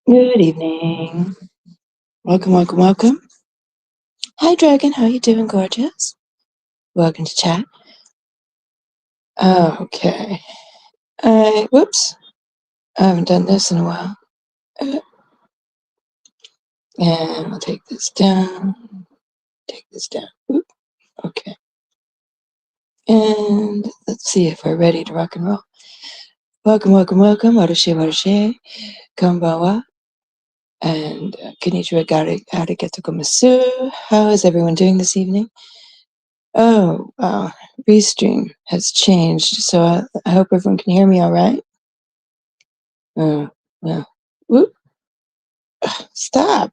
Good evening. Welcome, welcome, welcome. Hi, Dragon. How you doing, gorgeous? Welcome to chat. Okay. Whoops. I haven't done this in a while. And we'll take this down. Take this down. Oop. Okay. And let's see if we're ready to rock and roll. Welcome, welcome, welcome. Watashe, watashe. Konbanwa. And konnichiwa, arigatou gozaimasu. How is everyone doing this evening? Oh, wow. Restream has changed, so I hope everyone can hear me all right. Well, whoop. Stop.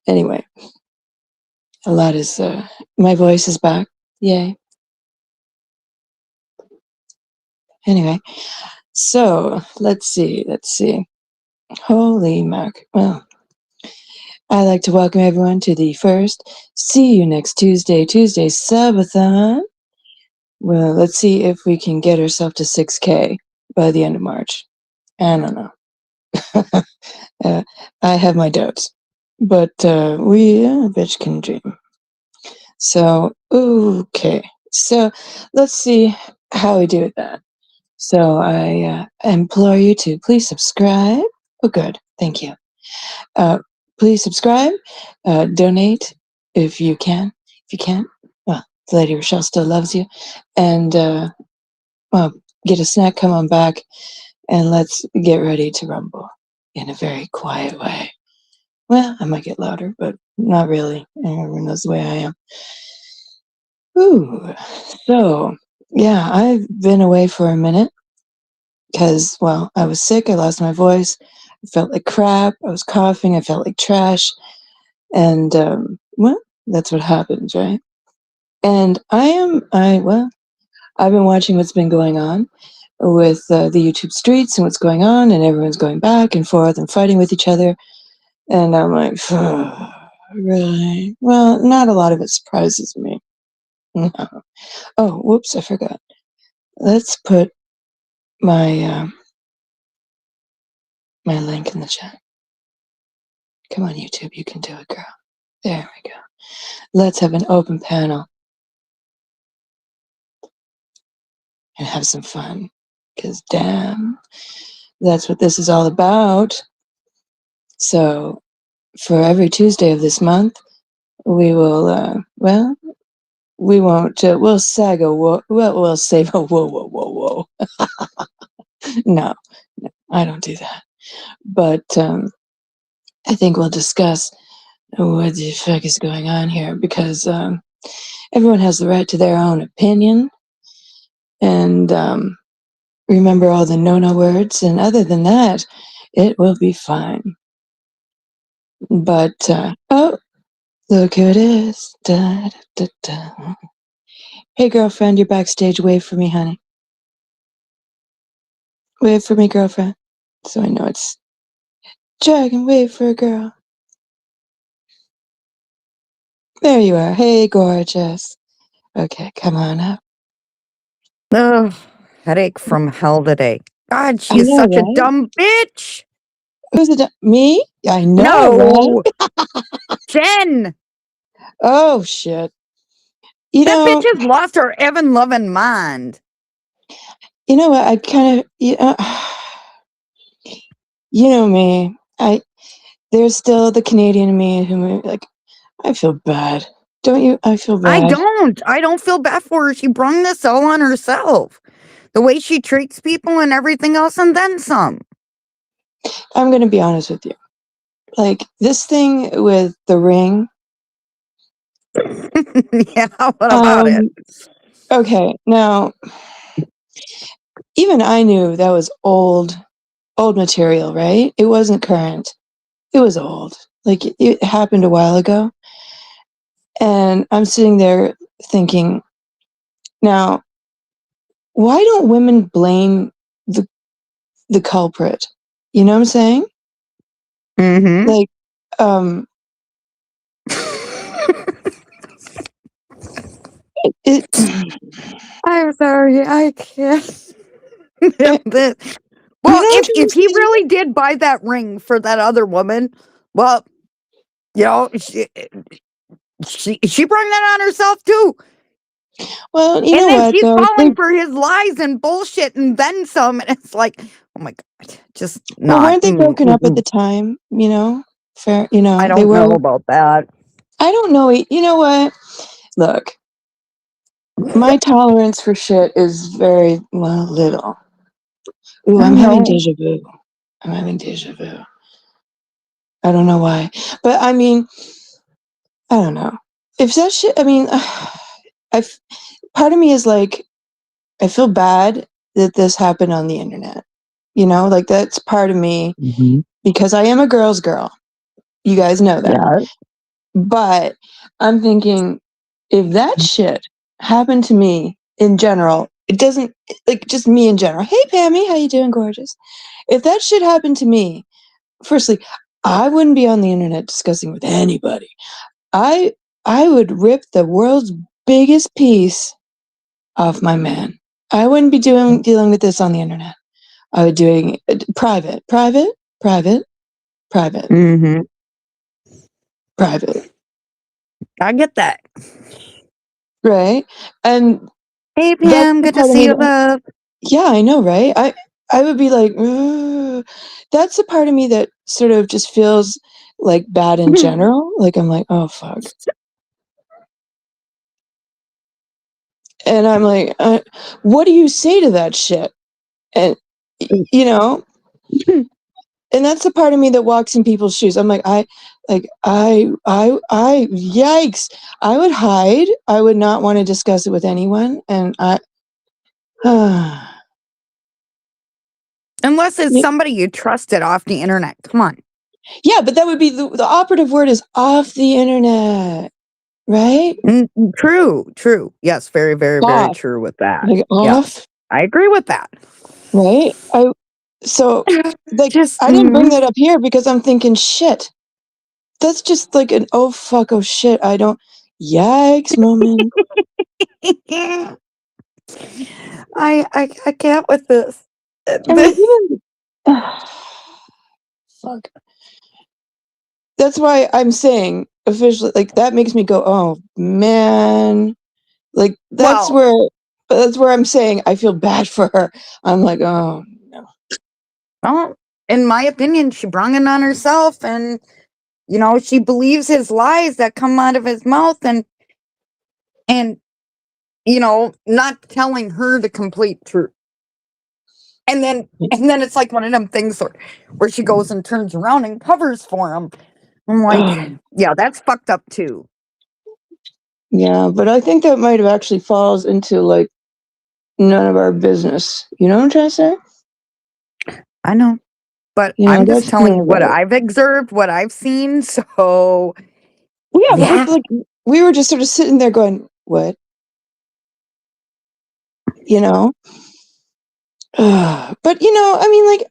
Anyway, a lot is, my voice is back. Yay. Anyway, so let's see. Holy mac. Well, I'd like to welcome everyone to the first See You Next Tuesday SUB-A-THON. Well, let's see if we can get ourselves to 6K by the end of March. I don't know. I have my doubts, but we bitch can dream. So, okay. So let's see how we do with that. So I implore you to please subscribe. Oh, good. Thank you. Please subscribe, donate if you can. If you can't, well, the Lady Rochelle still loves you. And, well, get a snack, come on back, and let's get ready to rumble in a very quiet way. Well, I might get louder, but not really. Everyone knows the way I am. Ooh, so yeah, I've been away for a minute because, well, I was sick. I lost my voice. I felt like crap. I was coughing. I felt like trash. And, well, that's what happens, right? And I've been watching what's been going on with the YouTube streets and what's going on, and everyone's going back and forth and fighting with each other. And I'm like, really? Well, not a lot of it surprises me. No. Oh, whoops, I forgot. Let's put my my link in the chat. Come on, YouTube, you can do it, girl. There we go. Let's have an open panel and have some fun. Because damn, that's what this is all about. So for every Tuesday of this month, we will, we won't, we'll sag a we'll save a whoa. No, I don't do that. But I think we'll discuss what the fuck is going on here, because everyone has the right to their own opinion, and remember all the no words, and other than that, it will be fine. But oh, look who it is. Da, da, da. Hey, girlfriend, you're backstage. Wave for me, honey. Wave for me, girlfriend. So I know it's Dragon. Wave for a girl. There you are. Hey, gorgeous. Okay, come on up. Ugh, headache from hell today. God, she I is know, such a right? dumb bitch. Who's it? Me? I know, No, right? Jen. Oh, shit. You That know, bitch has lost her Evan loving mind. you know what? I kind of, you know me. There's still the Canadian in me who, like, I feel bad. Don't you? I feel bad. I don't feel bad for her. She brung this all on herself. The way she treats people and everything else, and then some. I'm going to be honest with you. Like, this thing with the ring. Yeah, what about it? Okay, now, even I knew that was old material, right? It wasn't current. It was old. Like, it happened a while ago. And I'm sitting there thinking, now, why don't women blame the culprit? You know what I'm saying? Mm-hmm. Like, I'm sorry, I can't. Well, You know what I'm trying if to he say? really did buy that ring for that other woman, well, you know, she brought that on herself too. Well, you And know then what she's though? falling for his lies and bullshit and then some. And it's like, oh my God, just Well, not. weren't they broken up at the time? You know, fair. You I know, they don't were. know about that. I don't know. You know what? Look, my tolerance for shit is very little. Ooh, I I'm having know. deja vu. I'm having deja vu. I don't know why, but I mean, I don't know. If that shit, I mean, part of me is like, I feel bad that this happened on the internet. You know, like that's part of me Mm-hmm. because I am a girl's girl. You guys know that. Yeah. But I'm thinking, if that shit happened to me in general, it doesn't like just me in general. Hey, Pammy, how you doing, gorgeous? If that shit happened to me, firstly, I wouldn't be on the internet discussing with anybody. I I would rip the world's biggest piece off my man. I wouldn't be dealing with this on the internet. I would doing private, private, private, private, Mm-hmm. private, I get that. right? And Hey, that's Pam, the good to part of see me you, that, love. yeah, I know, right? I would be like, "Ugh." That's the part of me that sort of just feels like bad in general. Like I'm like, oh fuck, and I'm like, what do you say to that shit? And you know, and that's the part of me that walks in people's shoes. I'm like, yikes! I would hide. I would not want to discuss it with anyone, and Unless it's somebody you trusted off the internet. Come on. yeah, but that would be the operative word is off the internet, right? True, true. Yes, very, very, very Off, true with that. like Yes, off, I agree with that. right? So like Just, I didn't bring that up here because I'm thinking shit. That's just like an oh fuck oh shit. I don't yikes moment. I can't with this. I mean even fuck. That's why I'm saying officially like that makes me go, oh man. Like Well, that's where I'm saying I feel bad for her. I'm like, oh no. well, in my opinion, she brung it on herself, and she believes his lies that come out of his mouth, and not telling her the complete truth. And then it's like one of them things where she goes and turns around and covers for him. I'm like, yeah, that's fucked up too. Yeah, but I think that might have actually falls into like none of our business. You know what I'm trying to say? I know, but You know, I'm just that's telling none you of what our. I've observed, what I've seen. So Well, yeah, but yeah, like we were just sort of sitting there going, "What?" You know. But I mean, like,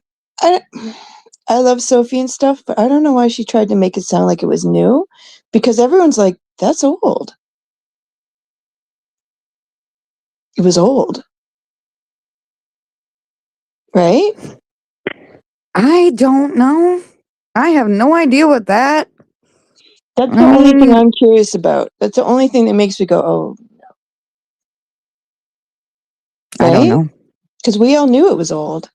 I love Sophie and stuff, but I don't know why she tried to make it sound like it was new, because everyone's like, "That's old." It was old, right? I don't know. I have no idea what that. That's the only thing Um, I'm curious about. That's the only thing that makes me go, "Oh," I don't right? know. Because we all knew it was old.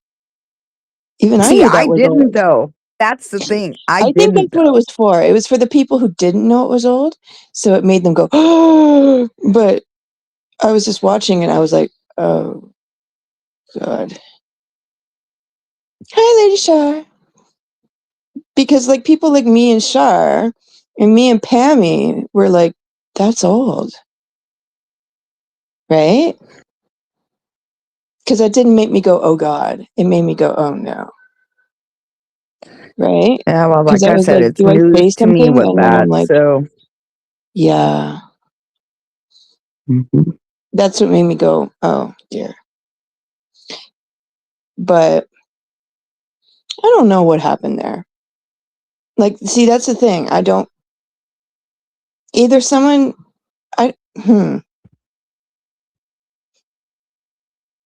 Even I See, knew I that was didn't old. though. That's the thing. I I think that's didn't what it though. was for. It was for the people who didn't know it was old, so it made them go, "Oh!" But I was just watching and I was like, "Oh God." Hi, Lady Shar. Because like people like me and Shar and me and Pammy were like, "That's old," right? Because that didn't make me go, "Oh God." It made me go, "Oh no," right? Yeah, well, Because like I I was said, like, it's "Do I say news to me something?" with And then I'm that. like, So "Yeah." mhm. That's what made me go, "Oh dear." But I don't know what happened there. Like, see, that's the thing. I don't either someone I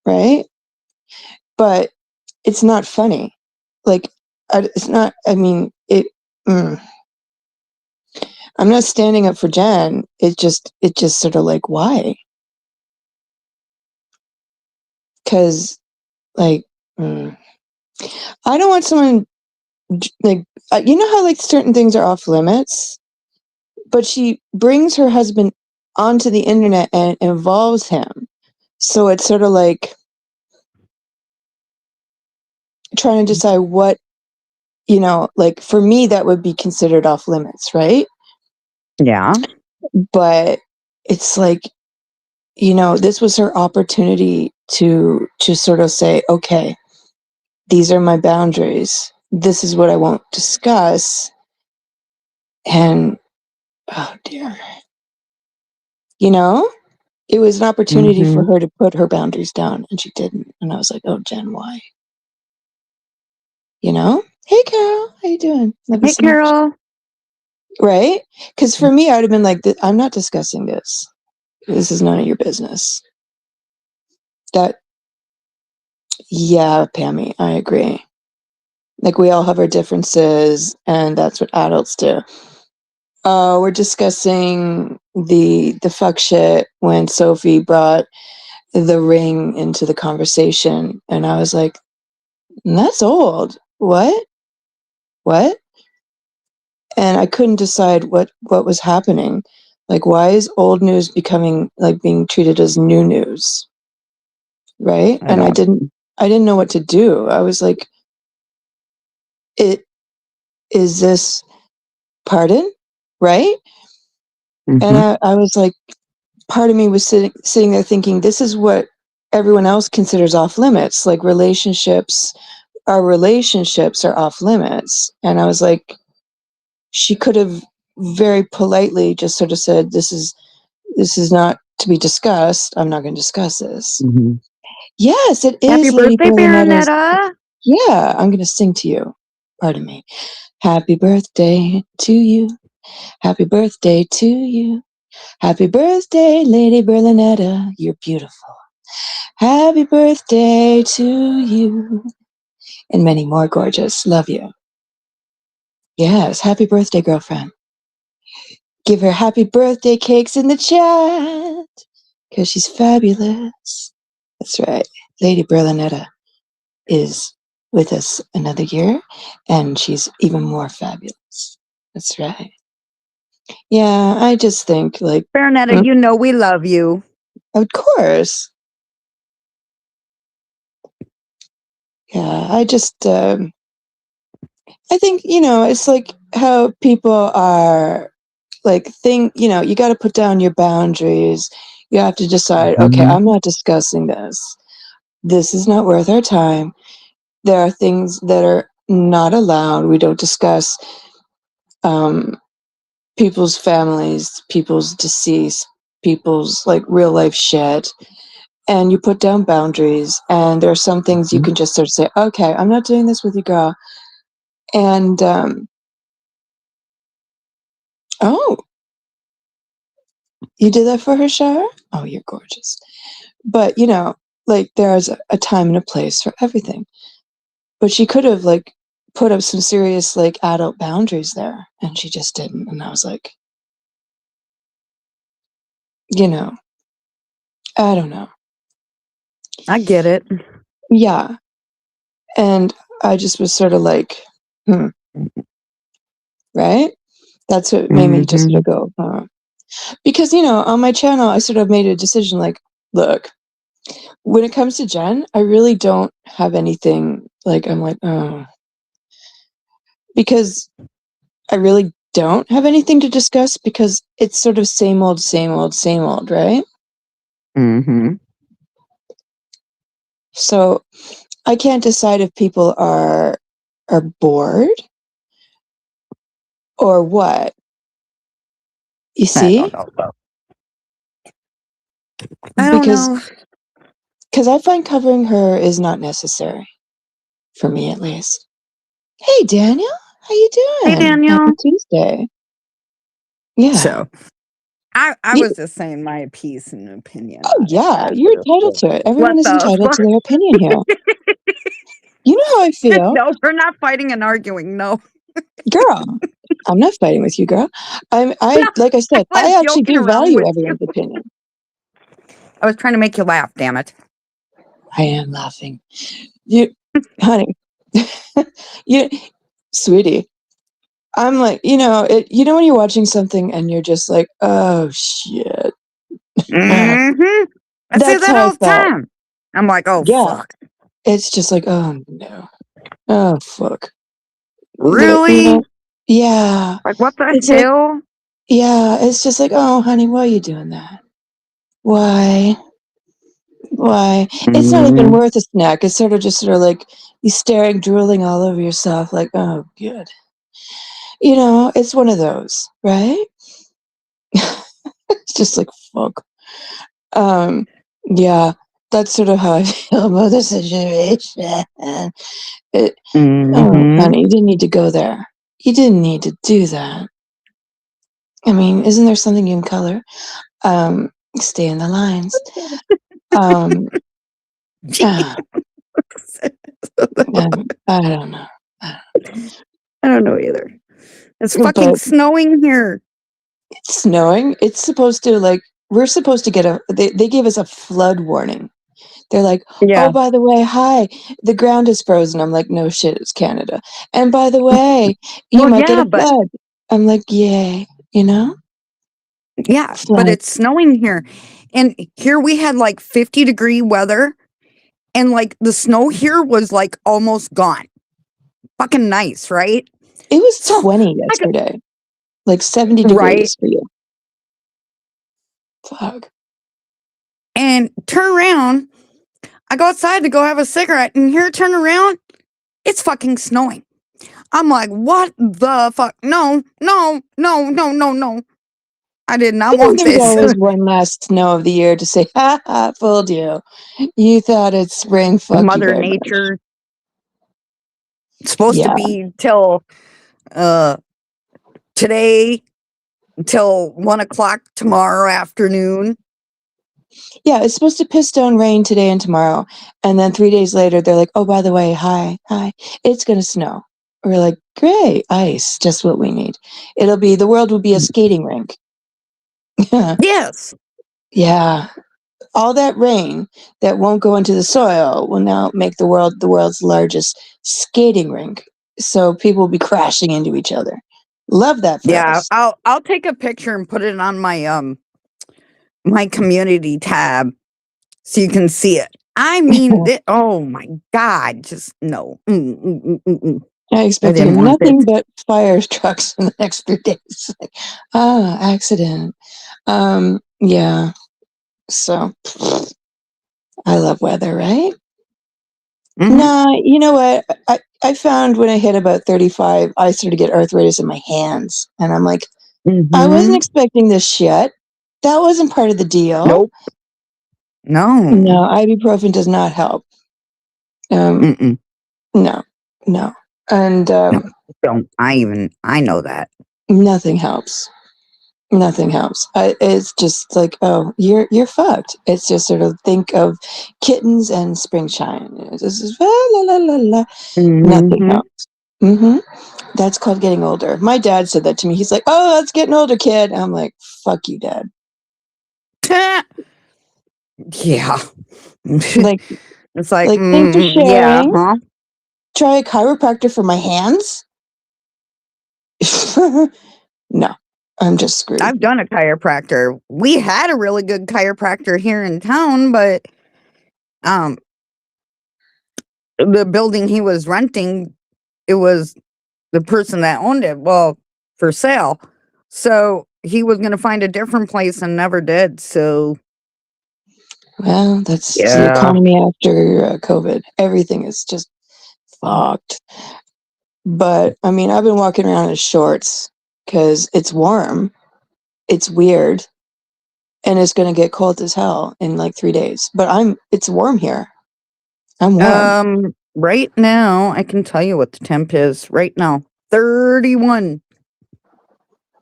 right? But it's not funny. Like, it's not, I mean, I'm not standing up for Jen. It just sort of like, why? Because, like, I don't want someone, like, you know how, like, certain things are off limits? But she brings her husband onto the internet and involves him. So it's sort of like trying to decide what, like, for me, that would be considered off limits, right? Yeah. But it's like, this was her opportunity to sort of say, okay, these are my boundaries. This is what I won't discuss. And, oh dear. It was an opportunity for her to put her boundaries down, and she didn't. And I was like, oh, Jen, why? Hey, Carol, how you doing? Love you Hey, so much. Carol. Right? Because for me, I would have been like, I'm not discussing this. This is none of your business. Yeah, Pammy, I agree. Like, we all have our differences, and that's what adults do. We're discussing the fuck shit when Sophie brought the ring into the conversation, and I was like, that's old. What? And I couldn't decide what was happening. Like, why is old news becoming, like, being treated as new news? Right? And I didn't know what to do. I was like, is this, pardon? Right? And I was like, part of me was sitting there thinking, this is what everyone else considers off limits. Like, our relationships are off limits. And I was like, she could have very politely just sort of said, this is not to be discussed. I'm not going to discuss this. Yes, it is. Happy Lady birthday, Berlinetta's. Baronetta. Yeah, I'm going to sing to you. Pardon me. Happy birthday to you. Happy birthday to you. Happy birthday, Lady Berlinetta. You're beautiful. Happy birthday to you. And many more, gorgeous. Love you. Yes, happy birthday, girlfriend. Give her happy birthday cakes in the chat, because she's fabulous. That's right. Lady Berlinetta is with us another year, and she's even more fabulous. That's right. Yeah, I just think, like, Baronetta, we love you. Of course. Yeah, I just, I think, it's like how people are, like, you got to put down your boundaries. You have to decide, okay, I'm not discussing this. This is not worth our time. There are things that are not allowed. We don't discuss people's families, people's deceased, people's, like, real life shit. And you put down boundaries, and there are some things you can just sort of say, okay, I'm not doing this with you, girl. And, oh, you did that for her shower? Oh, you're gorgeous. But, like, there's a time and a place for everything. But she could have, like, put up some serious, like, adult boundaries there, and she just didn't. And I was like, I don't know. I get it. Yeah. And I just was sort of like, right? That's what made me just sort of go, because, on my channel, I sort of made a decision, like, look, when it comes to Jen, I really don't have anything, like, I'm like, oh, because I really don't have anything to discuss, because it's sort of same old, right? So I can't decide if people are bored or what. You see? I don't know. Because I find covering her is not necessary, for me at least. Hey, Daniel, how you doing? Hey, Daniel. Happy Tuesday. Yeah. So, I was just saying my piece and opinion. Oh, yeah, you're entitled to it. Everyone is entitled to their opinion here. You know how I feel. No, we're not fighting and arguing. No. Girl, I'm not fighting with you, girl. Like I said, I was I actually joking do around value with you. everyone's opinion. I was trying to make you laugh, damn it. I am laughing. You, honey, you, sweetie, I'm like, when you're watching something and you're just like, oh shit. Mm-hmm. I say That's that how I all the felt. time. I'm like, oh, Yeah. fuck. It's just like, oh no. Oh fuck. Really? Yeah. Like, what the It's like, hell? yeah, it's just like, oh honey, why are you doing that? Why? Why? It's not even Mm-hmm. worth a snack. It's sort of like you staring, drooling all over yourself, like, oh good. It's one of those, right? It's just like fuck. Yeah, that's sort of how I feel about the situation. It, oh, Mm-hmm. honey, you didn't need to go there. You didn't need to do that. I mean, isn't there something you can color? Stay in the lines. Um, ah, I don't know. I don't know either. It's fucking But snowing here. it's snowing. It's supposed to we're supposed to get they gave us a flood warning. They're like, Yeah. oh, by the way, hi, the ground is frozen. I'm like, no shit, it's Canada. And by the way, you Well, might get yeah, a but flood. I'm like, yay, but flood. it's snowing here. And here we had like 50-degree weather, and like the snow here was like almost gone. Fucking nice, right? It was So 20 I got, yesterday, like 70 right. degrees for you. Fuck. And turn around. I go outside to go have a cigarette, and here turn around, it's fucking snowing. I'm like, what the fuck? No, no, no, no, no, no. I did not I think want there's this. always one last snow of the year to say, ha ha, fooled you. You thought it's spring. Fuck you Mother very much. Nature. It's supposed to Yeah. be till today till 1 o'clock tomorrow afternoon. Yeah, it's supposed to piss down rain today and tomorrow. And then 3 days later, they're like, oh, by the way, hi, it's going to snow. We're like, great, ice, just what we need. The world will be a skating rink. Yes. Yeah. All that rain that won't go into the soil will now make the world's largest skating rink. So people will be crashing into each other. Love that for Yeah, us. I'll take a picture and put it on my community tab so you can see it. I mean, oh my god, just no. I I expect to hear didn't want this. nothing but fire trucks in the next few days. Like, accident. Yeah. So I love weather, right? Mm-hmm. Nah, you know what? I found when I hit about 35, I started to get arthritis in my hands. And I'm like, I wasn't Mm-hmm. expecting this shit. That wasn't part of the deal. Nope. No. No, ibuprofen does not help. Um, Mm-mm. no, no. And No. Don't. I know that. nothing helps. Nothing helps. It's just like, oh, you're fucked. It's just sort of think of kittens and spring shine. It's just la la la la. Nothing Mm-hmm. helps. That's called getting older. My dad said that to me. He's like, "Oh, that's getting older, kid." I'm like, "Fuck you, Dad." Yeah. Like, It's like, thanks for yeah, sharing. huh? Try a chiropractor for my hands. No, I'm just screwed. I've done a chiropractor. We had a really good chiropractor here in town, but um the building he was renting, it was the person that owned it, well, for sale. So he was going to find a different place and never did. So Well, that's the yeah. economy after COVID. Everything is just fucked. But I mean, I've been walking around in shorts because it's warm. It's weird, and it's gonna get cold as hell in like 3 days. But it's warm here. I'm warm. Right now, I can tell you what the temp is right now. 31.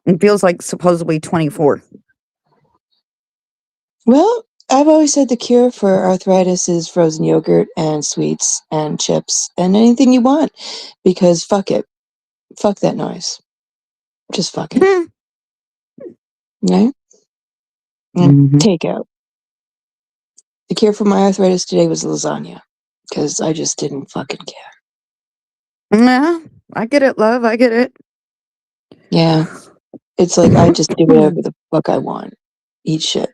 It feels like supposedly 24. Well, I've always said the cure for arthritis is frozen yogurt and sweets and chips and anything you want, because fuck it. Fuck that noise. Just fuck it. Right? And takeout. The cure for my arthritis today was lasagna, because I just didn't fucking care. Yeah, I get it, love. I get it. Yeah. It's like I just do whatever the fuck I want. Eat shit.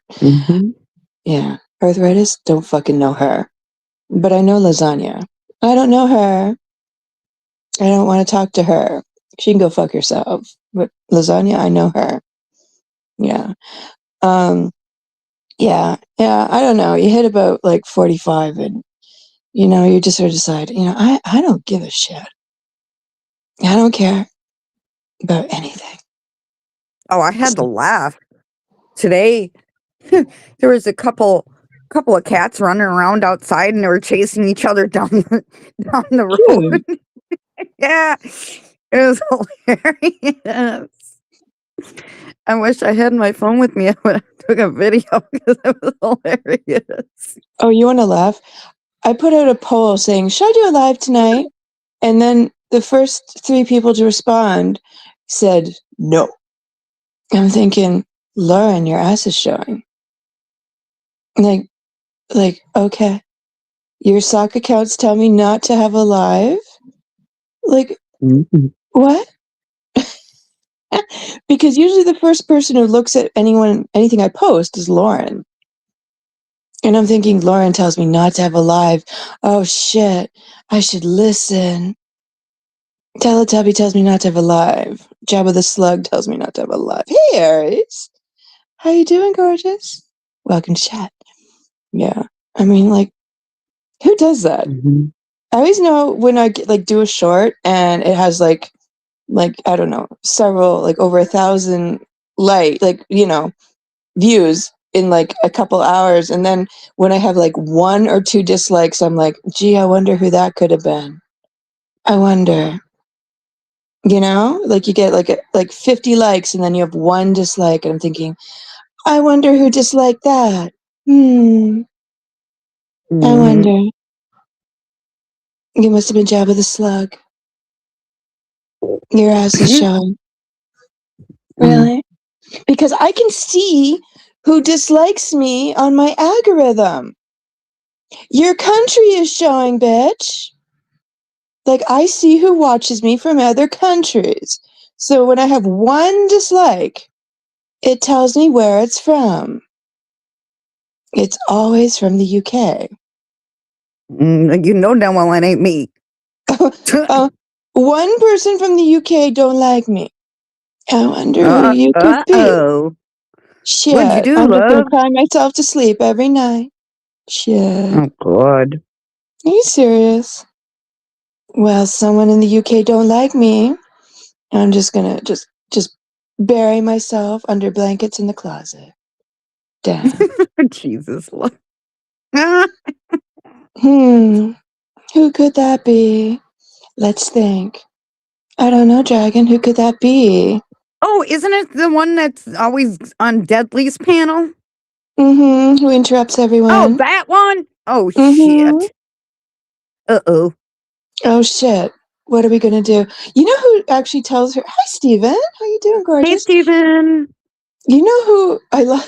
Yeah. Arthritis, don't fucking know her. But I know lasagna. I don't know her. I don't want to talk to her. She can go fuck herself. But lasagna, I know her. Yeah. Yeah, I don't know. You hit about like 45 and you just sort of decide, I don't give a shit. I don't care about anything. Oh, I had to laugh. Today there was a couple of cats running around outside and they were chasing each other down the road. Yeah. It was hilarious. I wish I had my phone with me. I would have took a video because it was hilarious. Oh, you want to laugh? I put out a poll saying, should I do a live tonight? And then the first 3 people to respond said no. I'm thinking, Lauren, your ass is showing. Like, okay. Your sock accounts tell me not to have a live? Like, what? Because usually the first person who looks at anything I post is Lauren. And I'm thinking, Lauren tells me not to have a live. Oh shit, I should listen. Teletubby tells me not to have a live. Jabba the Slug tells me not to have a live. Hey, Aries. How you doing, gorgeous? Welcome to chat. Yeah. I mean, like, who does that? I always know when I do a short and it has like I don't know, several, like over 1,000 views in like a couple hours, and then when I have like 1 or 2 dislikes, I'm like, gee, I wonder who that could have been. I wonder. Like you get like 50 likes and then you have 1 dislike, and I'm thinking, I wonder who disliked that. I wonder. You must have been Jabba the Slug. Your ass is showing. Really? Because I can see who dislikes me on my algorithm. Your country is showing, bitch. Like, I see who watches me from other countries. So when I have 1 dislike, it tells me where it's from. It's always from the UK. You know damn well it ain't me. 1 person from the UK don't like me. I wonder who you could be. Shit. What'd you do, I'm just gonna love? cry myself to sleep every night. Shit. Oh, God. Are you serious? Well, someone in the UK don't like me. I'm just gonna just bury myself under blankets in the closet. Damn. Jesus. Who could that be? Let's think. I don't know, Dragon. Who could that be? Oh, isn't it the one that's always on Deadly's panel? Who interrupts everyone? Oh, that one? Oh, Mm-hmm. shit. Uh-oh. Oh, shit. What are we gonna do? You know who actually tells her? Hi, Steven. How you doing, gorgeous? Hey, Steven. You know who I love?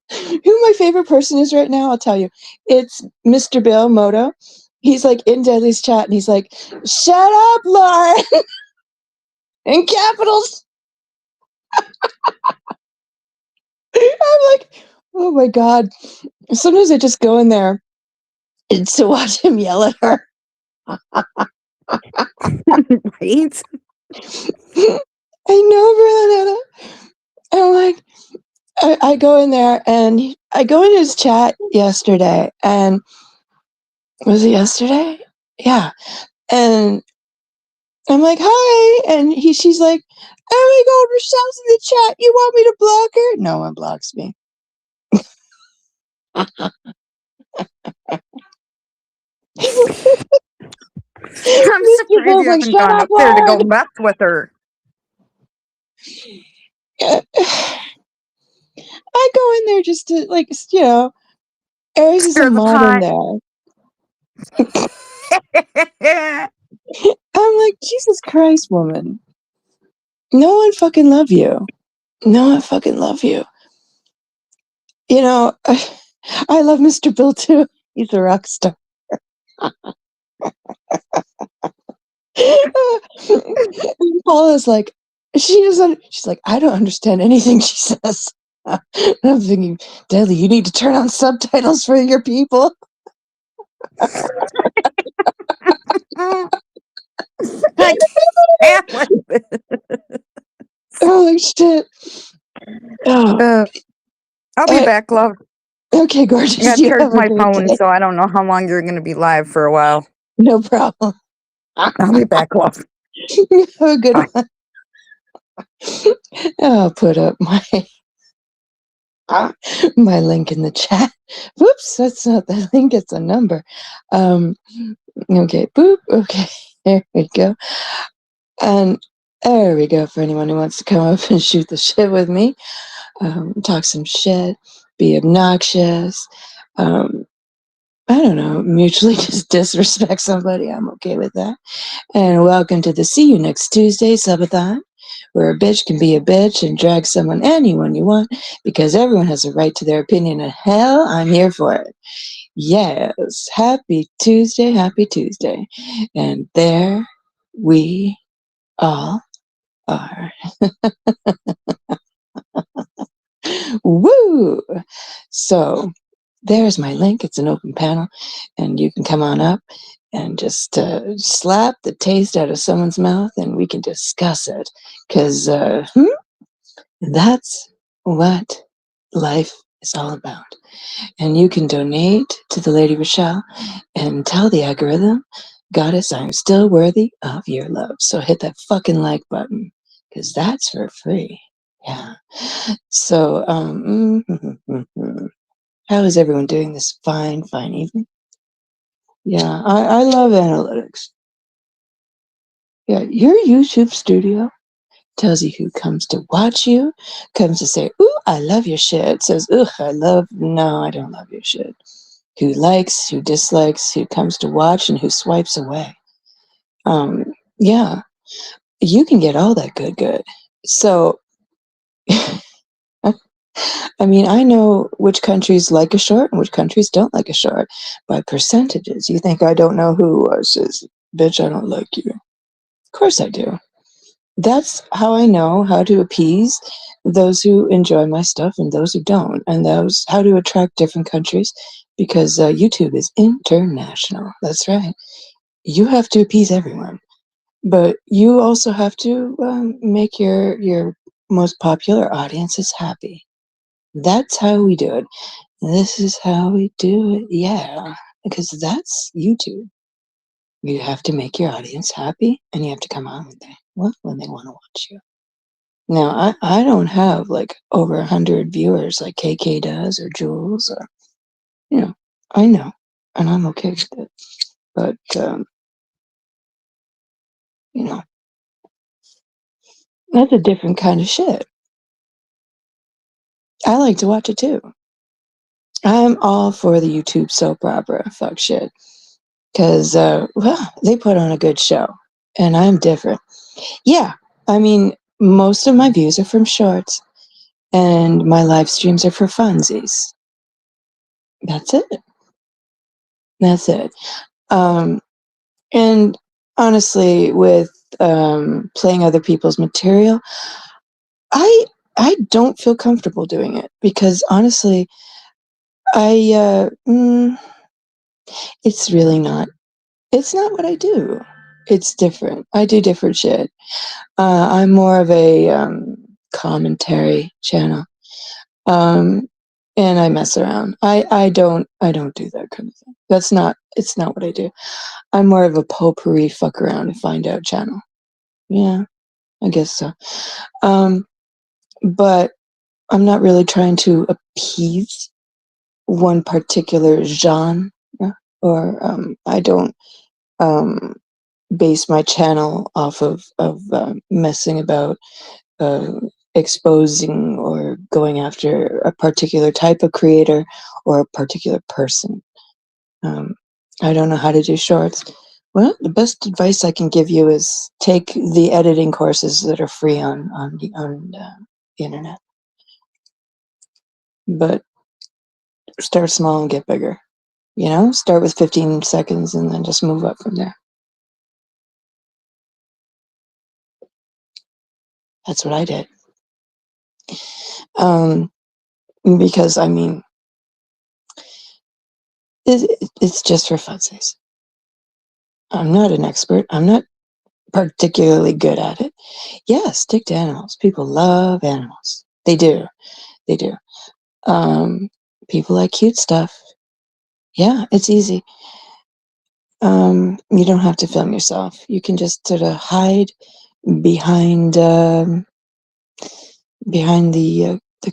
Who my favorite person is right now? I'll tell you. It's Mr. Bill Moto. He's like in Deadly's chat and he's like, shut up, Lauren! In capitals. I'm like, oh my God. Sometimes I just go in there to watch him yell at her. Right? I know, Bernadetta. I'm like, I go in there and I go in his chat yesterday, and was it yesterday? Yeah. And I'm like, hi. And she's like, oh my God, Rochelle's in the chat. You want me to block her? No one blocks me. I'm surprised you haven't gone up there to go mess with her. I go in there just to, like, Aries is a Stir the modern pot. there. I'm like, Jesus Christ, woman. No one fucking love you. No one fucking love you. You know, I love Mr. Bill too. He's a rock star. Paula's like, she's like, I don't understand anything she says. I'm thinking, Dudley, you need to turn on subtitles for your people. I can't with it. Holy shit. Oh, I'll be back, love. okay, I gorgeous. gotta You charge have a my great phone, day. so I don't know how long you're gonna be live for a while. No problem. I'll be back, love. Have a good Bye. one. I'll put up my link in the chat. Whoops, that's not the link, it's a number. Okay, boop. Okay, there we go. And there we go for anyone who wants to come up and shoot the shit with me. Talk some shit, be obnoxious. I don't know, mutually just disrespect somebody. I'm okay with that. And welcome to the See You Next Tuesday SUB-A-THON, where a bitch can be a bitch and drag anyone you want, because everyone has a right to their opinion, and hell, I'm here for it. Yes, happy Tuesday, and there we all are. Woo! So there's my link. It's an open panel, and you can come on up and just slap the taste out of someone's mouth, and we can discuss it. Because that's what life is all about. And you can donate to the Lady Rochelle and tell the algorithm, Goddess, I'm still worthy of your love. So hit that fucking like button, because that's for free. Yeah. So, how is everyone doing this fine evening? Yeah, I love analytics. Yeah, your YouTube studio tells you who comes to watch you, comes to say, ooh, I love your shit, says, ugh, no, I don't love your shit. Who likes, who dislikes, who comes to watch, and who swipes away. Yeah, you can get all that good. So, I mean, I know which countries like a short and which countries don't like a short by percentages. You think I don't know who says, bitch, I don't like you. Of course I do. That's how I know how to appease those who enjoy my stuff and those who don't, and those how to attract different countries, because YouTube is international. That's right. You have to appease everyone, but you also have to make your most popular audiences happy. That's how we do it. This is how we do it. Yeah, because that's YouTube. You have to make your audience happy, and you have to come on when they want to watch you. Now, I don't have like over 100 viewers like KK does or Jules, or I know, and I'm okay with it. But that's a different kind of shit. I like to watch it too. I'm all for the YouTube soap opera fuck shit, because well, they put on a good show, and I'm different. Yeah, I mean, most of my views are from shorts, and my live streams are for funsies. That's it. That's it. And honestly, with playing other people's material, I don't feel comfortable doing it, because honestly, it's really not. It's not what I do. It's different. I do different shit. I'm more of a commentary channel, and I mess around. I don't do that kind of thing. It's not what I do. I'm more of a potpourri fuck around and find out channel. Yeah, I guess so. But I'm not really trying to appease one particular genre, or I don't base my channel off of messing about exposing or going after a particular type of creator or a particular person. I don't know how to do shorts. Well, the best advice I can give you is take the editing courses that are free on the internet. But start small and get bigger. You know, start with 15 seconds and then just move up from there. That's what I did. Because I mean, it's just for funsies. I'm not an expert. I'm not particularly good at it. Yeah, stick to animals. People love animals. They do. They do. People like cute stuff. Yeah, it's easy. You don't have to film yourself. You can just sort of hide behind the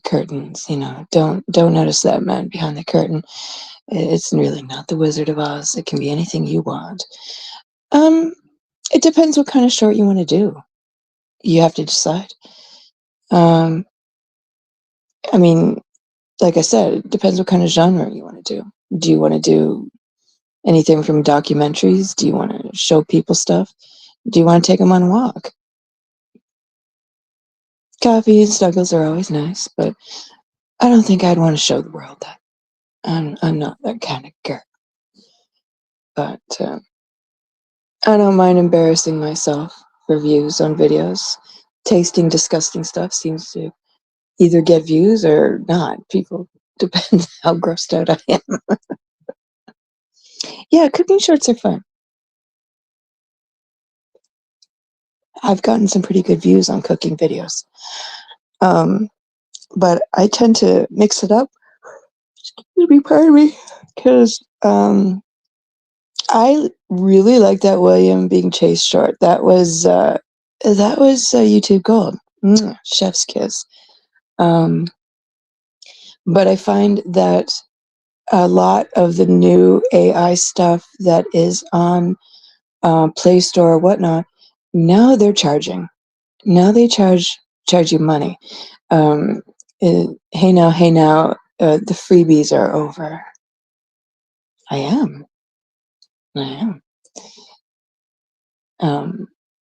curtains. You know, don't notice that man behind the curtain. It's really not the Wizard of Oz. It can be anything you want. It depends what kind of short you want to do. You have to decide. I mean, like I said, it depends what kind of genre you want to do. Do you want to do anything from documentaries? Do you want to show people stuff? Do you want to take them on a walk? Coffee and snuggles are always nice, but I don't think I'd want to show the world that. I'm not that kind of girl. But I don't mind embarrassing myself for views on videos. Tasting disgusting stuff seems to either get views or not. People depends how grossed out I am. Yeah, cooking shorts are fun. I've gotten some pretty good views on cooking videos. But I tend to mix it up. Pardon me, because I really like that William being chased short. That was YouTube gold. Chef's kiss. But I find that a lot of the new AI stuff that is on Play Store or whatnot, now they're charging. Now they charge you money. Hey now, the freebies are over. I am.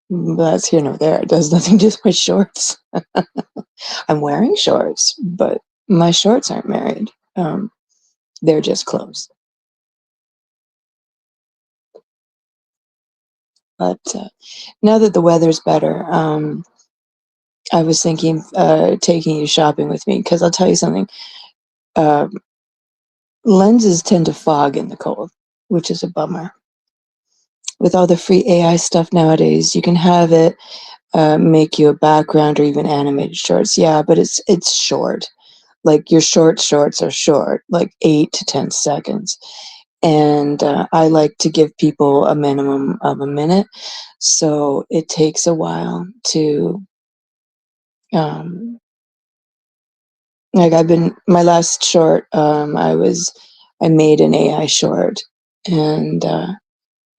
But that's here nor there. It does nothing to do with my shorts. I'm wearing shorts, but my shorts aren't married. They're just clothes. But now that the weather's better, I was thinking taking you shopping with me, because I'll tell you something. Lenses tend to fog in the cold, which is a bummer. With all the free AI stuff nowadays, you can have it make you a background or even animated shorts. Yeah, but it's short. Like your shorts are short, like 8 to 10 seconds. And I like to give people a minimum of a minute. So it takes a while to, like my last short, I made an AI short, and I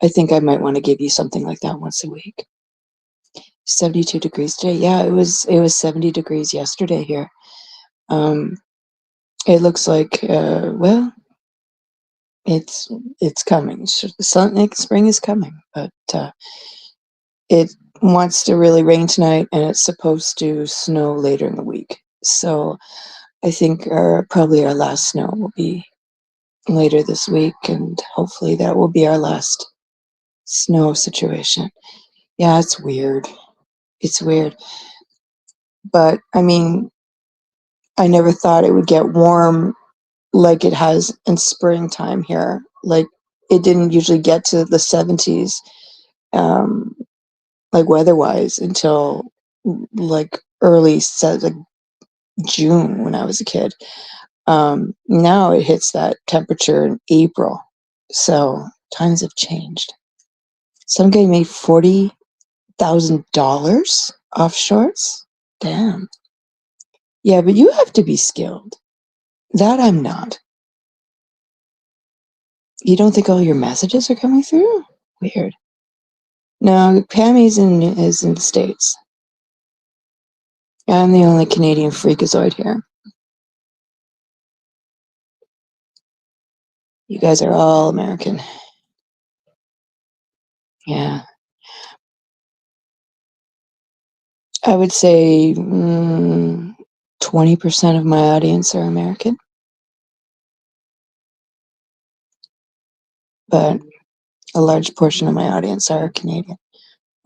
think I might want to give you something like that once a week. 72 degrees today. Yeah, it was 70 degrees yesterday here. It looks like, well, it's coming. Spring is coming, but it wants to really rain tonight, and it's supposed to snow later in the week. So I think probably our last snow will be later this week, and hopefully that will be our last snow situation. Yeah, it's weird. It's weird. But I mean, I never thought it would get warm like it has in springtime here. Like, it didn't usually get to the 70s, like weather-wise, until like like June when I was a kid. Now it hits that temperature in April. So times have changed. Some guy made $40,000 off shorts. Damn. Yeah, but you have to be skilled. That I'm not. You don't think all your messages are coming through? Weird. No, Pammy's is in the States. I'm the only Canadian freakazoid here. You guys are all American. Yeah. I would say 20% of my audience are American. But a large portion of my audience are Canadian.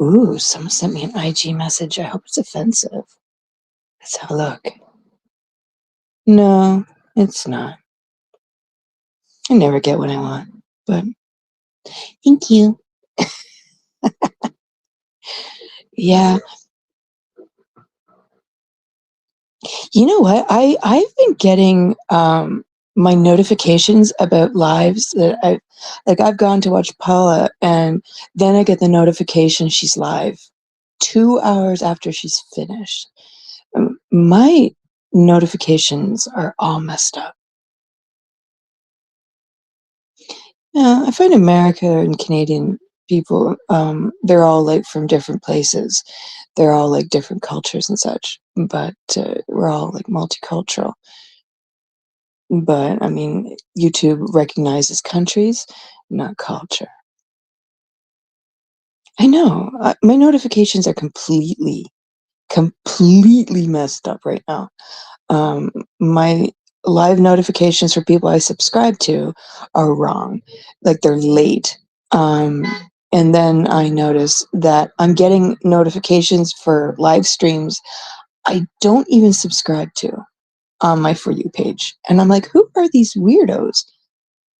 Ooh, someone sent me an IG message. I hope it's offensive. Let's have a look. No, it's not. I never get what I want, but thank you. Yeah. You know what? I've been getting my notifications about lives that I've gone to watch Paula, and then I get the notification she's live 2 hours after she's finished. My notifications are all messed up. Yeah, I find America and Canadian people, they're all like from different places. They're all like different cultures and such, but we're all like multicultural. But I mean, YouTube recognizes countries, not culture. I know. My notifications are completely messed up right now. My live notifications for people I subscribe to are wrong. Like they're late. And then I notice that I'm getting notifications for live streams I don't even subscribe to on my For You page. And I'm like, who are these weirdos?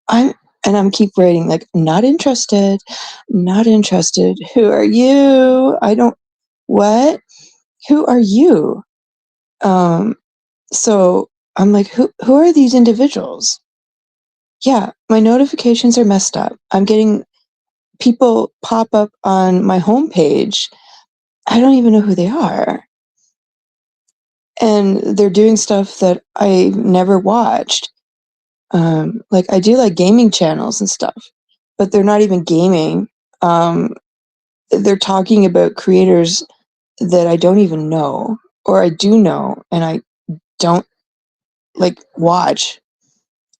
I'm keep writing like, not interested, not interested. Who are you? What? Who are you? So I'm like, who are these individuals? Yeah, my notifications are messed up. I'm getting people pop up on my homepage. I don't even know who they are. And they're doing stuff that I've never watched. Like I do like gaming channels and stuff, but they're not even gaming. They're talking about creators that I don't even know, or I do know, and I don't like watch.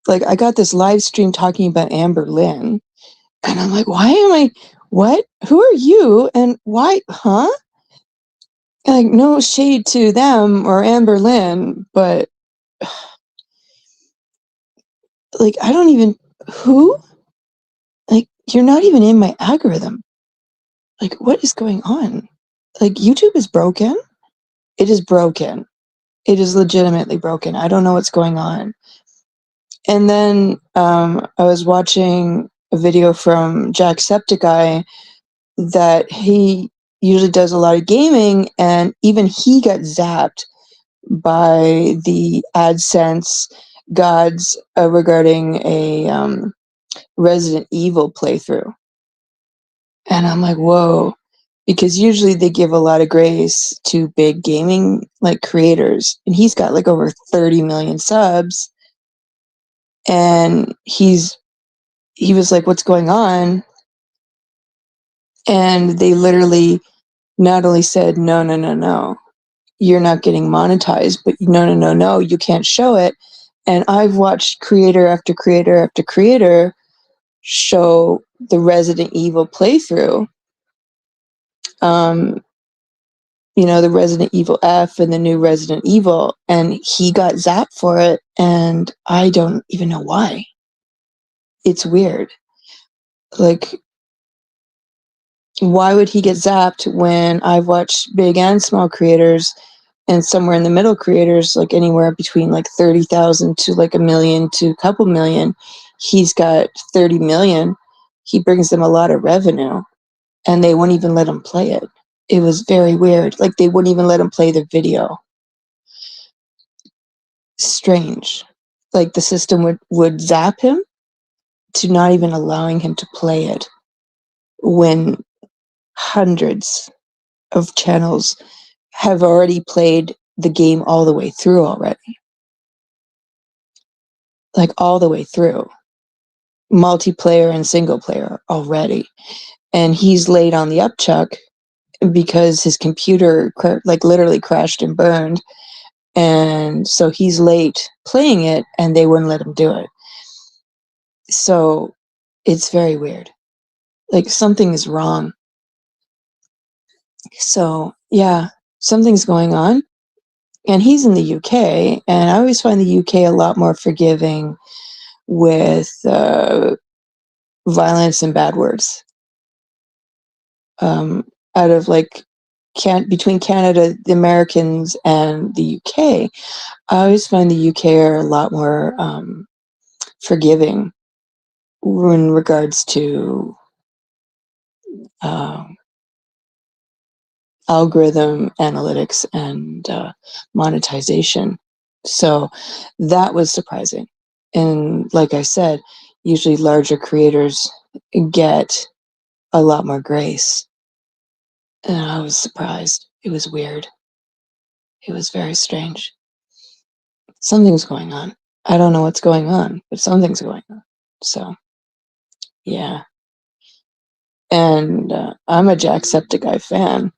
Like I got this live stream talking about Amber Lynn, and I'm like, why am I? What? Who are you? And why? Huh? Like no shade to them or Amber Lynn, but like I don't even who? Like you're not even in my algorithm. Like what is going on? Like YouTube is broken. It is broken. It is legitimately broken. I don't know what's going on. And then I was watching a video from Jacksepticeye that he usually does a lot of gaming, and even he got zapped by the AdSense gods regarding a Resident Evil playthrough. And I'm like, whoa, because usually they give a lot of grace to big gaming like creators, and he's got like over 30 million subs, and he was like, what's going on? And they literally not only said, no, no, no, no, you're not getting monetized, but no, no, no, no, you can't show it. And I've watched creator after creator after creator show the Resident Evil playthrough. The Resident Evil F and the new Resident Evil, and he got zapped for it, and I don't even know why. It's weird. Like, why would he get zapped when I've watched big and small creators and somewhere in the middle creators, like anywhere between like 30,000 to like 1 million to a couple million? He's got 30 million. He brings them a lot of revenue, and they won't even let him play it. It was very weird. Like they wouldn't even let him play the video. Strange. Like the system would zap him to not even allowing him to play it when hundreds of channels have already played the game all the way through already. Like all the way through. Multiplayer and single player already. And he's late on the upchuck, because his computer like literally crashed and burned, and so he's late playing it and they wouldn't let him do it. So it's very weird. Like something is wrong. So yeah, something's going on. And he's in the UK, and I always find the UK a lot more forgiving with violence and bad words. Out of like between Canada, the Americans, and the UK, I always find the UK are a lot more forgiving in regards to algorithm analytics and monetization. So that was surprising. And like I said, usually larger creators get a lot more grace. And I was surprised. It was weird. It was very strange. Something's going on. I don't know what's going on, but something's going on. So, yeah. And I'm a Jacksepticeye fan.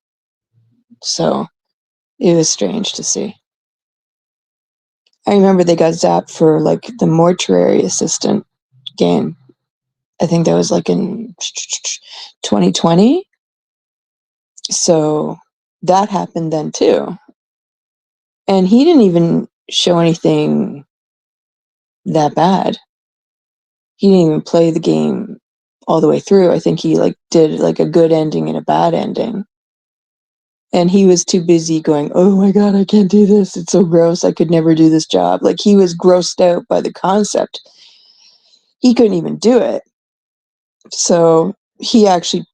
So it was strange to see. I remember they got zapped for like the mortuary assistant game. I think that was like in 2020. So that happened then too. And he didn't even show anything that bad. He didn't even play the game all the way through. I think he like did like a good ending and a bad ending. And he was too busy going, oh my God, I can't do this. It's so gross. I could never do this job. Like he was grossed out by the concept. He couldn't even do it. So he actually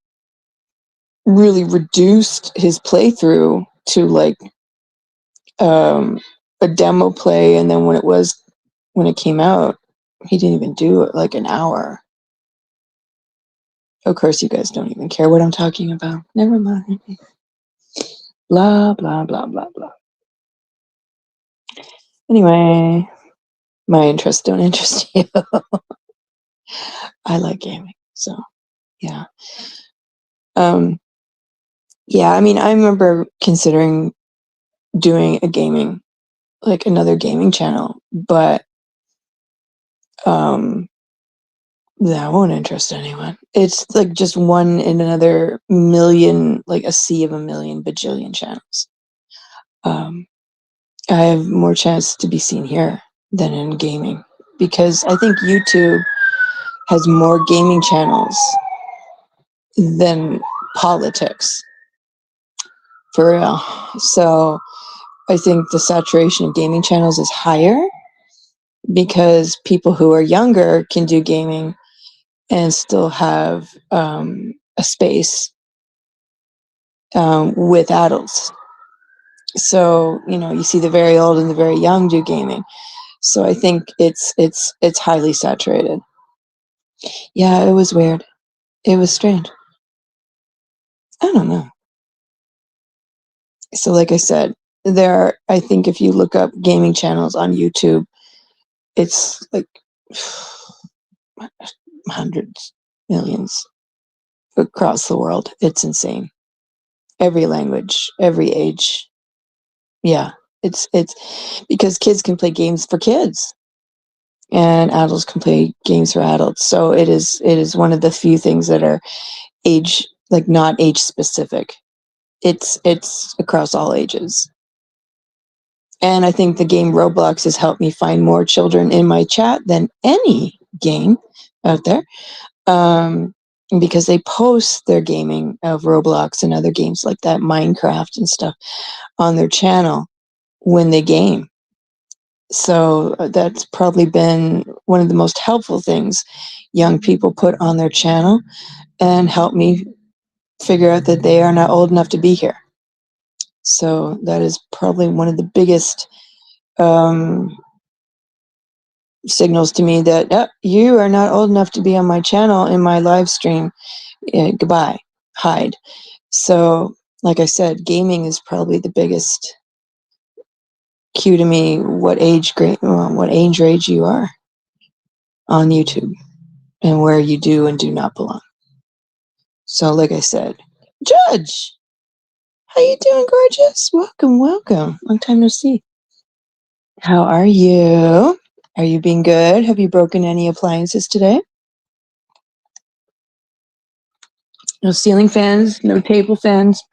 really reduced his playthrough to like a demo play. And then when it came out, he didn't even do it like an hour. Of course, you guys don't even care what I'm talking about. Never mind. Blah, blah, blah, blah, blah. Anyway, my interests don't interest you. I like gaming, so yeah. Yeah, I mean, I remember considering doing another gaming channel, but that won't interest anyone. It's like just one in another million, like a sea of a million bajillion channels. I have more chance to be seen here than in gaming because I think YouTube has more gaming channels than politics, for real. So I think the saturation of gaming channels is higher because people who are younger can do gaming and still have a space with adults. So, you see the very old and the very young do gaming. So I think it's highly saturated. Yeah, it was weird. It was strange. I don't know. So like I said, I think if you look up gaming channels on YouTube, it's like hundreds, millions across the world. It's insane. Every language, every age. Yeah, it's because kids can play games for kids and adults can play games for adults. So it is one of the few things that are not age specific. It's across all ages. And I think the game Roblox has helped me find more children in my chat than any game out there. Because they post their gaming of Roblox and other games like that, Minecraft and stuff, on their channel when they game. So that's probably been one of the most helpful things young people put on their channel and help me figure out that they are not old enough to be here. So that is probably one of the biggest signals to me that you are not old enough to be on my channel in my live stream. Goodbye, hide. So like I said, gaming is probably the biggest cue to me what age range you are on YouTube and where you do and do not belong. So like I said, judge. How you doing, gorgeous? Welcome, welcome. Long time no see. How are you? Are you being good? Have you broken any appliances today? No ceiling fans, no table fans,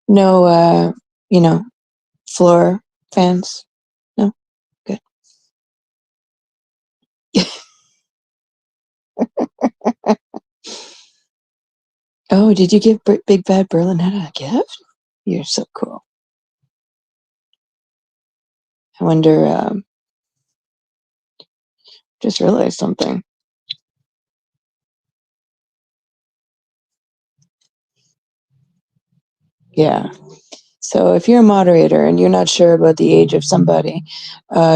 no, floor fans? No? Good. Oh, did you give Big Bad Berlinetta a gift? You're so cool. I wonder, just realized something. Yeah. So if you're a moderator and you're not sure about the age of somebody,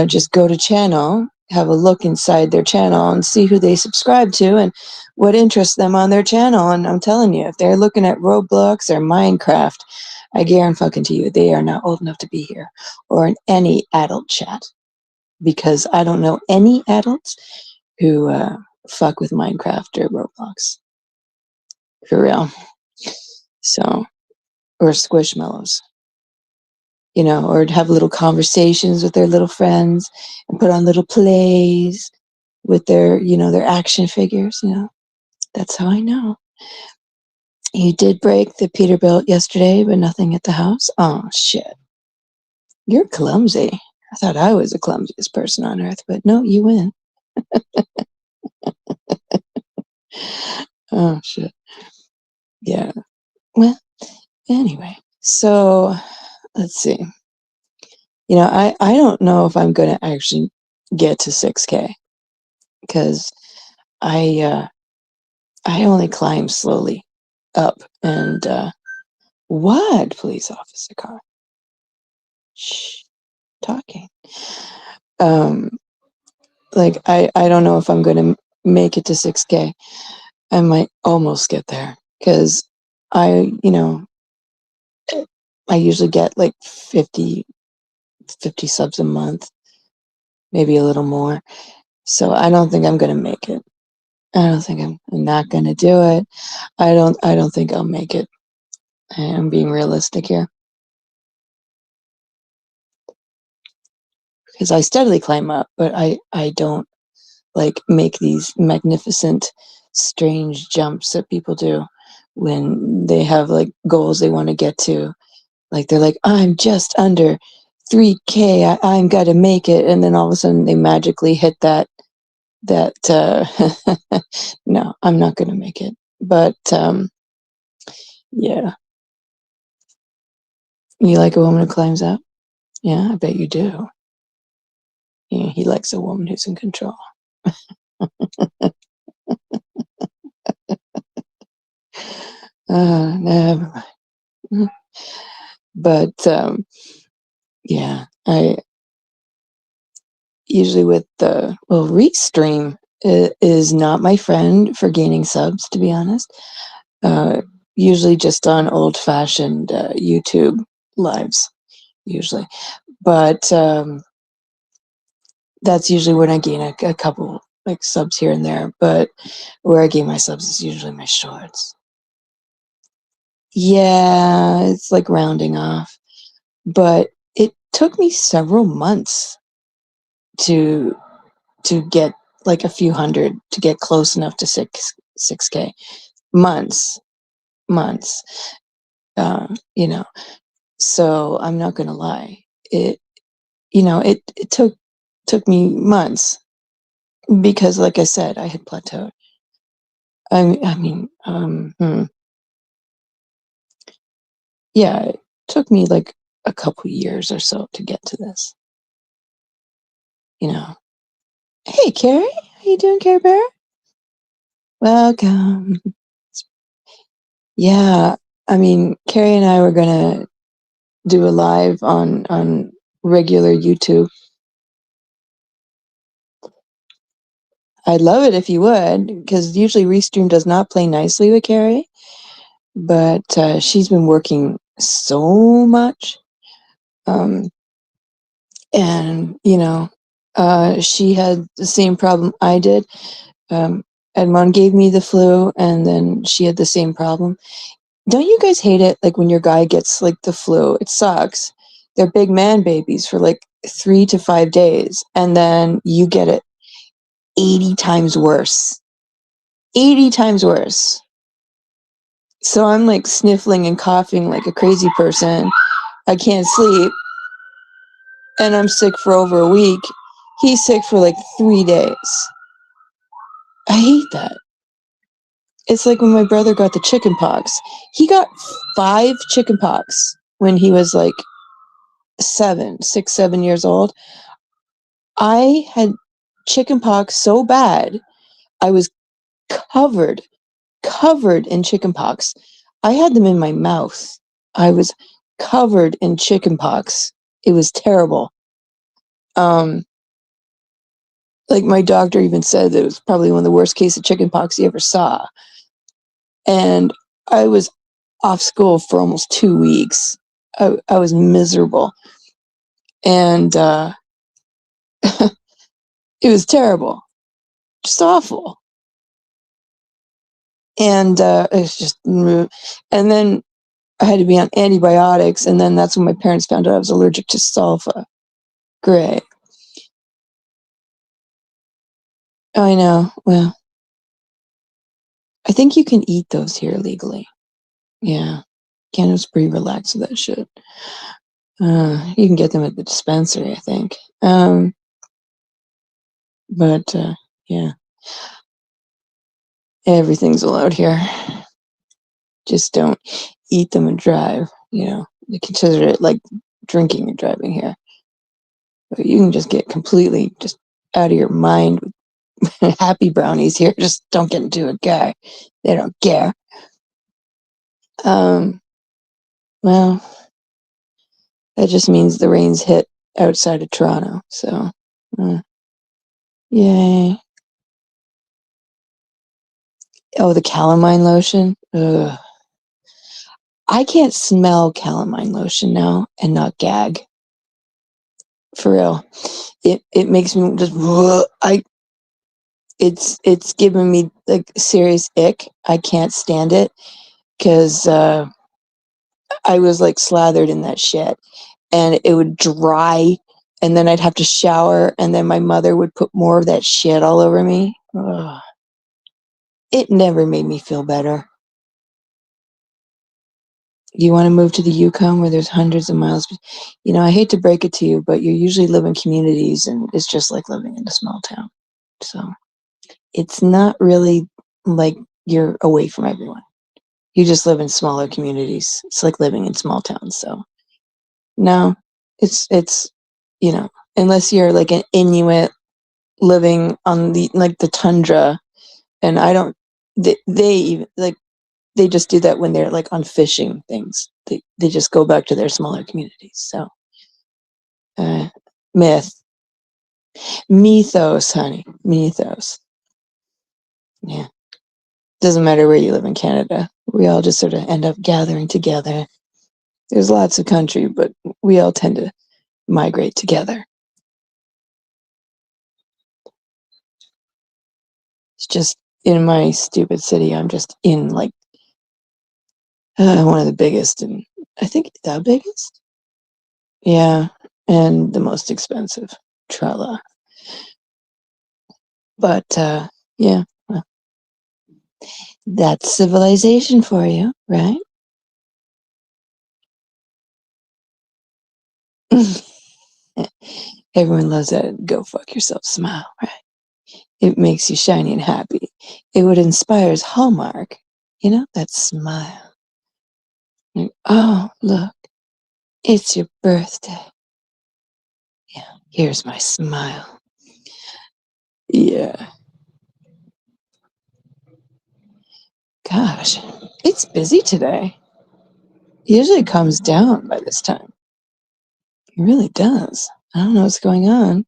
just go to channel, have a look inside their channel and see who they subscribe to and what interests them on their channel. And I'm telling you, if they're looking at Roblox or Minecraft, I guarantee you they are not old enough to be here or in any adult chat, because I don't know any adults who fuck with Minecraft or Roblox. For real. So, or Squishmallows. Or have little conversations with their little friends and put on little plays with their action figures. That's how I know. You did break the Peterbilt yesterday, but nothing at the house. Oh, shit. You're clumsy. I thought I was the clumsiest person on earth, but no, you win. Oh, shit. Yeah. Well, anyway, so let's see. I don't know if I'm going to actually get to 6K, because I only climb slowly up. And what? Police officer car. Shh. Talking. Like I don't know if I'm going to make it to 6K. I might almost get there, because I usually get like 50 subs a month, maybe a little more. So I don't think I'm going to make it. I don't think I'm not going to do it. I don't think I'll make it. I am being realistic here, because I steadily climb up, but I don't like make these magnificent, strange jumps that people do when they have like goals they want to get to. Like they're like, I'm just under 3K. I'm got to make it, and then all of a sudden they magically hit that. No, I'm not going to make it. But yeah. You like a woman who climbs up? Yeah, I bet you do. Yeah, he likes a woman who's in control. Never mind. But yeah, I usually with Restream is not my friend for gaining subs, to be honest. Usually just on old-fashioned YouTube lives, usually. But that's usually when I gain a couple like subs here and there. But where I gain my subs is usually my shorts. Yeah, it's like rounding off. But it took me several months to get like a few hundred, to get close enough to 6K. Months. So I'm not gonna lie. It took me months, because like I said, I had plateaued. Yeah, it took me like a couple years or so to get to this. Hey, Carrie, how you doing, Care Bear? Welcome. Yeah, Carrie and I were gonna do a live on regular YouTube. I'd love it if you would, because usually Restream does not play nicely with Carrie, but she's been working so much, and she had the same problem I did. Edmond gave me the flu, and then she had the same problem. Don't you guys hate it? Like when your guy gets like the flu, it sucks. They're big man babies for like 3 to 5 days, and then you get it 80 times worse. 80 times worse. So I'm like sniffling and coughing like a crazy person. I can't sleep, and I'm sick for over a week. He's sick for like 3 days. I hate that. It's like when my brother got the chicken pox. He got 5 chicken pox when he was like 6, 7 years old. I had chicken pox so bad, I was covered in chicken pox. I had them in my mouth. I was covered in chicken pox. It was terrible. Like my doctor even said that it was probably one of the worst cases of chicken pox he ever saw. And I was off school for almost 2 weeks. I was miserable. And it was terrible. Just awful. And it's just, and then I had to be on antibiotics, and then that's when my parents found out I was allergic to sulfa. Great. I know. Well, I think you can eat those here legally. Yeah. Canada's pretty relaxed with that shit. You can get them at the dispensary, I think. But yeah. Everything's allowed here. Just don't eat them and drive, you know. They consider it like drinking and driving here. But you can just get completely just out of your mind with happy brownies here. Just don't get into a car. They don't care. Well, that just means the rain's hit outside of Toronto. So, yay. Oh, the calamine lotion. Ugh. I can't smell calamine lotion now and not gag. For real. It makes me just it's giving me like serious ick. I can't stand it because I was like slathered in that shit, and it would dry, and then I'd have to shower, and then my mother would put more of that shit all over me. Ugh. It never made me feel better. You want to move to the Yukon where there's hundreds of miles? You know, I hate to break it to you, but you usually live in communities, and it's just like living in a small town. So it's not really like you're away from everyone. You just live in smaller communities. It's like living in small towns. So no, it's you know, unless you're like an Inuit living on the like the tundra, and I don't they even like they just do that when they're like on fishing things. They just go back to their smaller communities. So mythos, honey, mythos. Yeah, doesn't matter where you live in Canada. We all just sort of end up gathering together. There's lots of country, but we all tend to migrate together. It's just in my stupid city, I'm just in like one of the biggest, and I think the biggest. Yeah, and the most expensive. Tralla. But yeah, well, that's civilization for you, right? Everyone loves that go fuck yourself smile, right? It makes you shiny and happy. It would inspires Hallmark, you know, that smile. Like, oh, look, it's your birthday. Yeah, here's my smile. Yeah. Gosh, it's busy today. It usually calms down by this time. It really does. I don't know what's going on.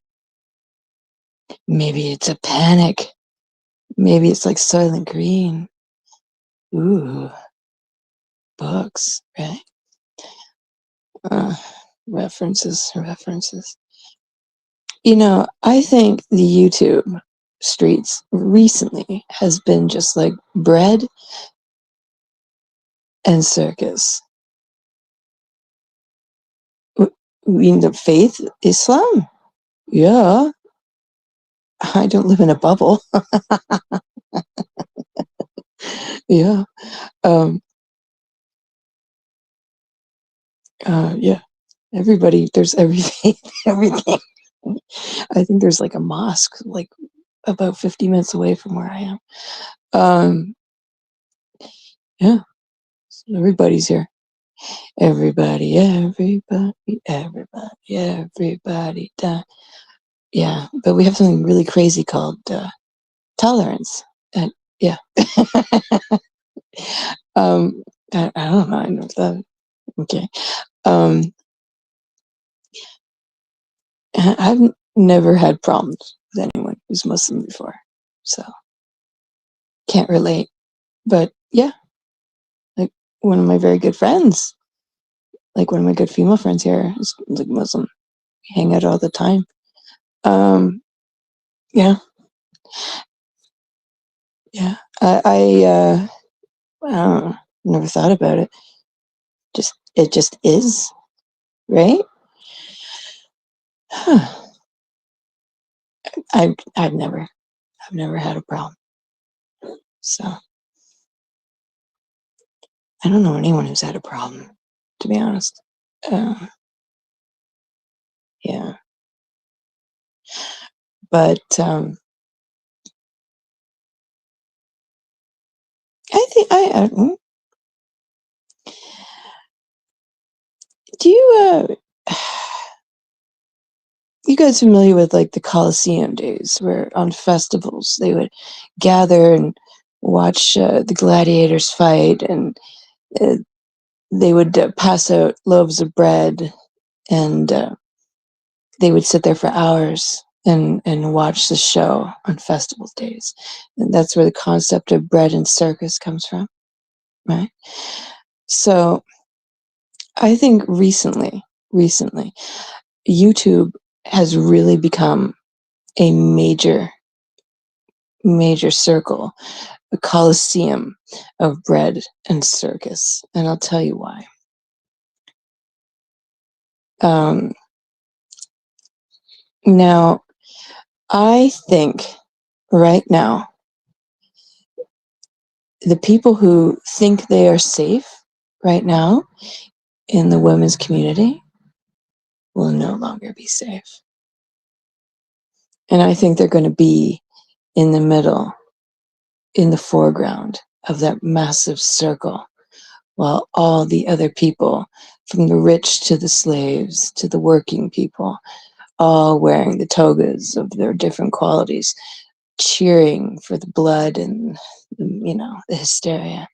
Maybe it's a panic. Maybe it's like Soylent Green. Ooh, books, right? References. You know, I think the YouTube streets recently has been just like bred and circus. In the faith, Islam? Yeah. I don't live in a bubble. Yeah. Yeah. Everybody, there's everything, everything. I think there's like a mosque, like about 50 minutes away from where I am. Yeah. So everybody's here. Everybody, everybody, everybody, everybody. Yeah. But we have something really crazy called tolerance. And yeah. I don't know. I know that. Okay. I've never had problems with anyone who's Muslim before, so can't relate. But yeah, like one of my very good friends, like one of my good female friends here, is like Muslim. We hang out all the time. Yeah, yeah. I don't know, never thought about it. It just is, right? I've never had a problem. So I don't know anyone who's had a problem, to be honest. Yeah, but I think do you you guys familiar with like the Colosseum days, where on festivals they would gather and watch the gladiators fight, and uh, they would pass out loaves of bread, and they would sit there for hours and watch the show on festival days, and that's where the concept of bread and circus comes from, right? So I think recently, YouTube has really become a major circle, a coliseum of bread and circus, and I'll tell you why. Now, I think right now, the people who think they are safe right now in the women's community will no longer be safe. And I think they're going to be in the middle, in the foreground of that massive circle, while all the other people, from the rich to the slaves to the working people, all wearing the togas of their different qualities, cheering for the blood and, the hysteria,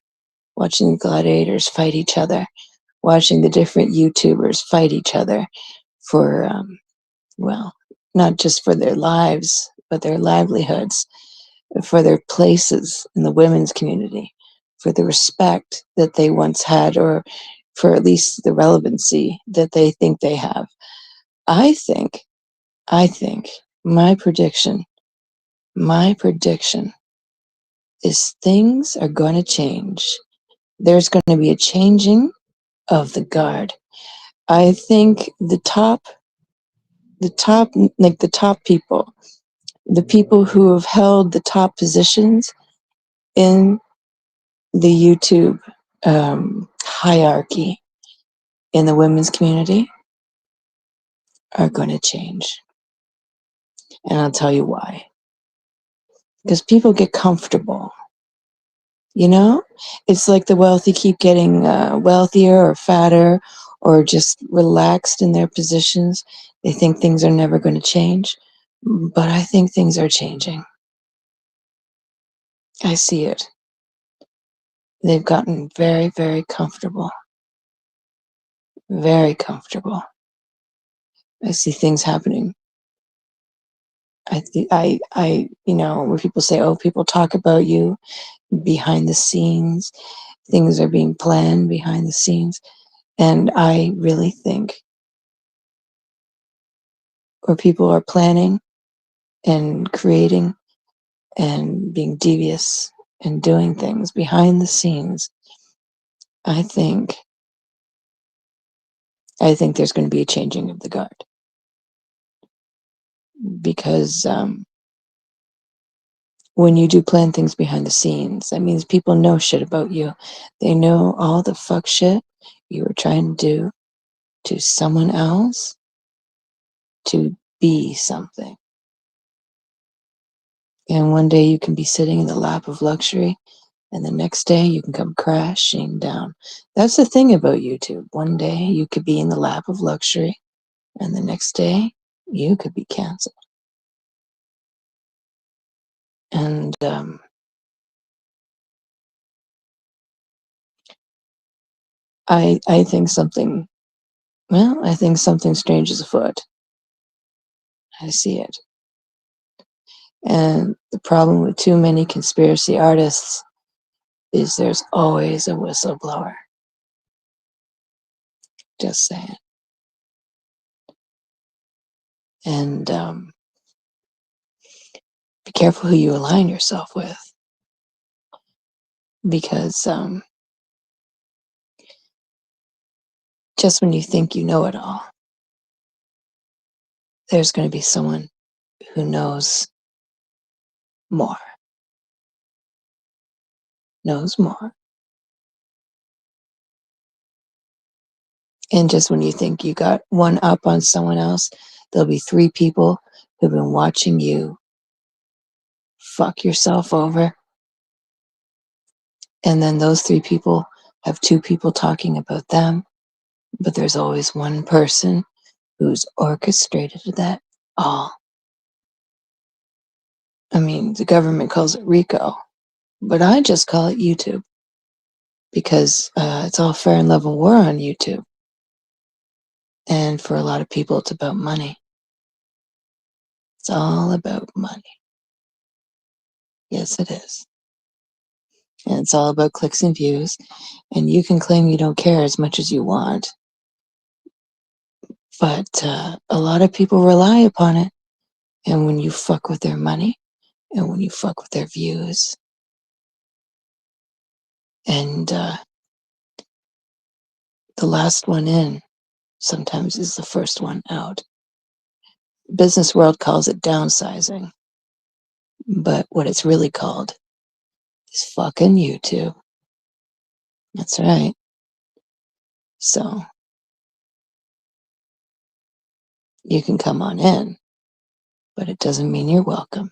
watching the gladiators fight each other, watching the different YouTubers fight each other for, well, not just for their lives, but their livelihoods, for their places in the women's community, for the respect that they once had, or for at least the relevancy that they think they have. I think my prediction is things are going to change. There's going to be a changing of the guard. I think the top people, the people who have held the top positions in the YouTube hierarchy in the women's community are going to change. And I'll tell you why. Because people get comfortable. It's like the wealthy keep getting wealthier or fatter or just relaxed in their positions. They think things are never going to change. But I think things are changing. I see it. They've gotten very, very comfortable. Very comfortable. I see things happening. Where people say, oh, people talk about you behind the scenes. Things are being planned behind the scenes. And I really think where people are planning and creating and being devious and doing things behind the scenes, I think there's going to be a changing of the guard, because when you do plan things behind the scenes, that means people know shit about you. They know all the fuck shit you were trying to do to someone else to be something. And one day you can be sitting in the lap of luxury, and the next day you can come crashing down. That's the thing about YouTube. One day you could be in the lap of luxury, and the next day you could be canceled. And I think something strange is afoot. I see it. And the problem with too many conspiracy artists is there's always a whistleblower. Just saying. And be careful who you align yourself with, because just when you think you know it all, there's going to be someone who knows more. And just when you think you got one up on someone else, there'll be 3 people who've been watching you fuck yourself over. And then those 3 people have 2 people talking about them. But there's always one person who's orchestrated that all. I mean, the government calls it RICO, but I just call it YouTube, because it's all fair and level war on YouTube. And for a lot of people, it's about money. It's all about money. Yes, it is. And it's all about clicks and views. And you can claim you don't care as much as you want, but a lot of people rely upon it. And when you fuck with their money, and when you fuck with their views, and the last one in sometimes is the first one out. Business world calls it downsizing, but what it's really called is fucking YouTube. That's right. So you can come on in, but it doesn't mean you're welcome.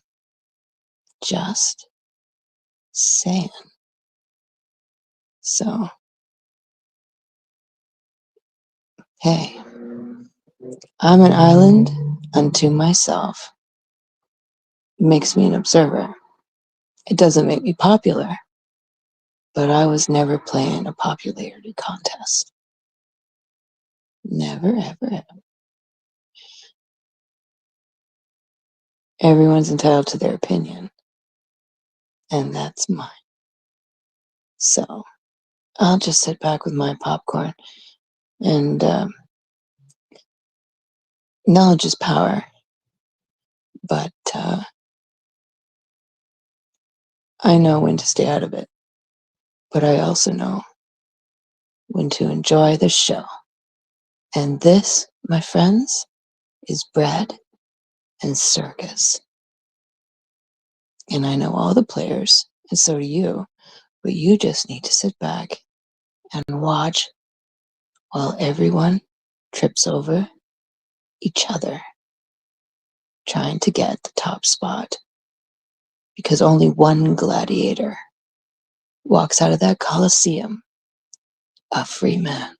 Just saying. So, hey, I'm an island unto myself. It makes me an observer. It doesn't make me popular, but I was never playing a popularity contest. Never, ever, ever. Everyone's entitled to their opinion, and that's mine. So I'll just sit back with my popcorn, and knowledge is power, but I know when to stay out of it, but I also know when to enjoy the show. And this, my friends, is bread and circus. And I know all the players, and so do you, but you just need to sit back and watch while everyone trips over each other trying to get the top spot, because only one gladiator walks out of that coliseum a free man.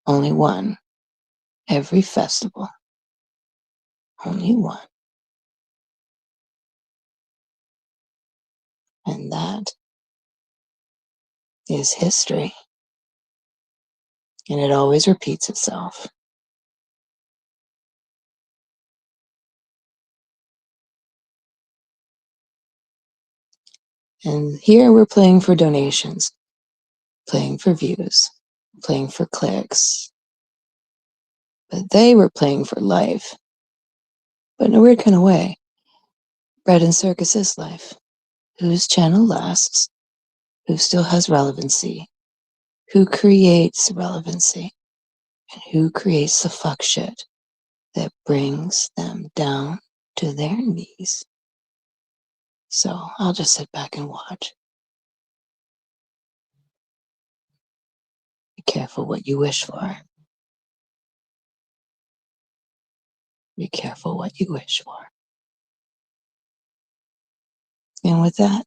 Only one. Every festival. Only one. And that is history. And it always repeats itself. And here we're playing for donations, playing for views, playing for clicks. But they were playing for life. But in a weird kind of way, bread and circus is life. whose channel lasts, who still has relevancy, who creates relevancy, and who creates the fuck shit that brings them down to their knees. So I'll just sit back and watch. Be careful what you wish for. Be careful what you wish for. And with that,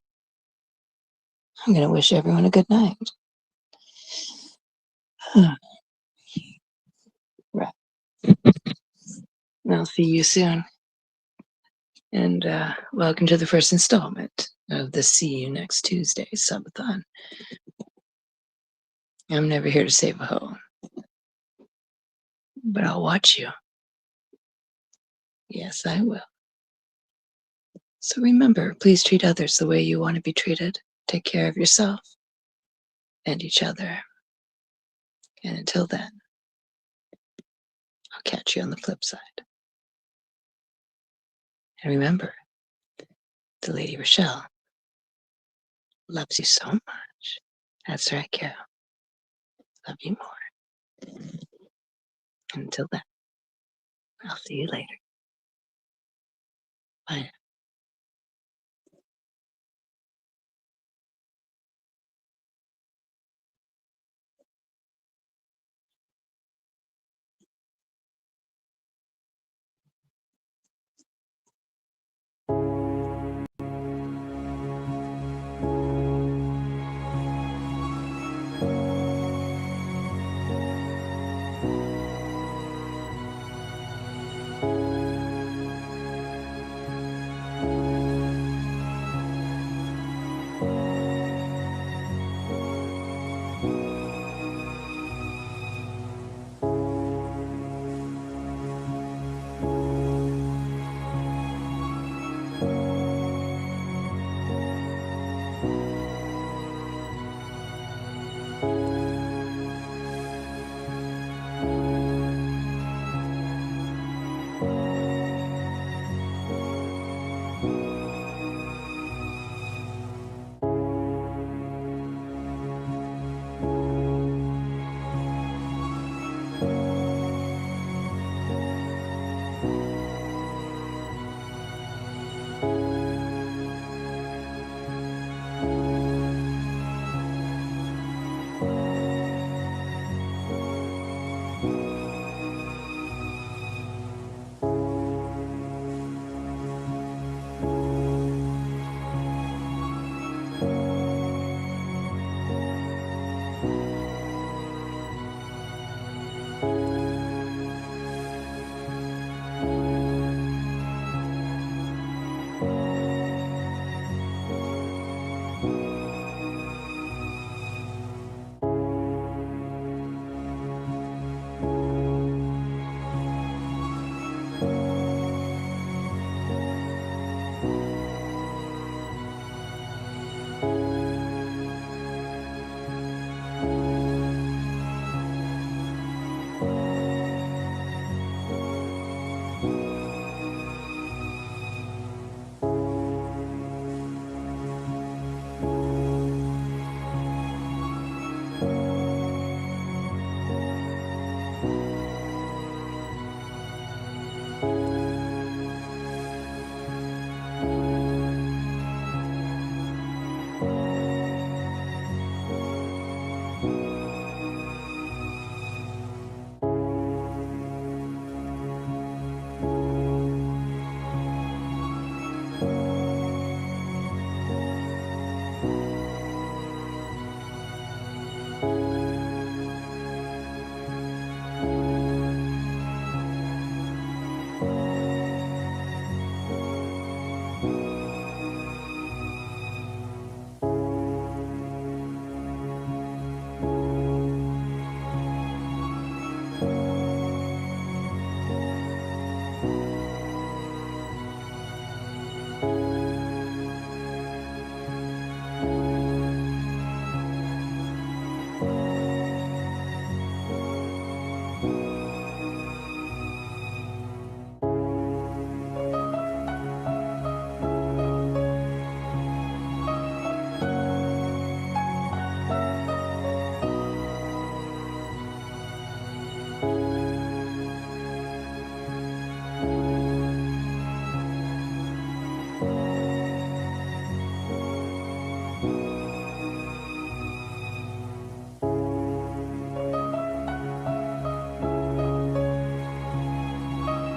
I'm going to wish everyone a good night. Right. I'll see you soon. And welcome to the first installment of the See You Next Tuesday SUB-A-THON. I'm never here to save a hoe, but I'll watch you. Yes, I will. So remember, please treat others the way you want to be treated. Take care of yourself and each other. And until then, I'll catch you on the flip side. And remember, the Lady Rochelle loves you so much. That's right, Carol. Love you more. Until then, I'll see you later. Bye.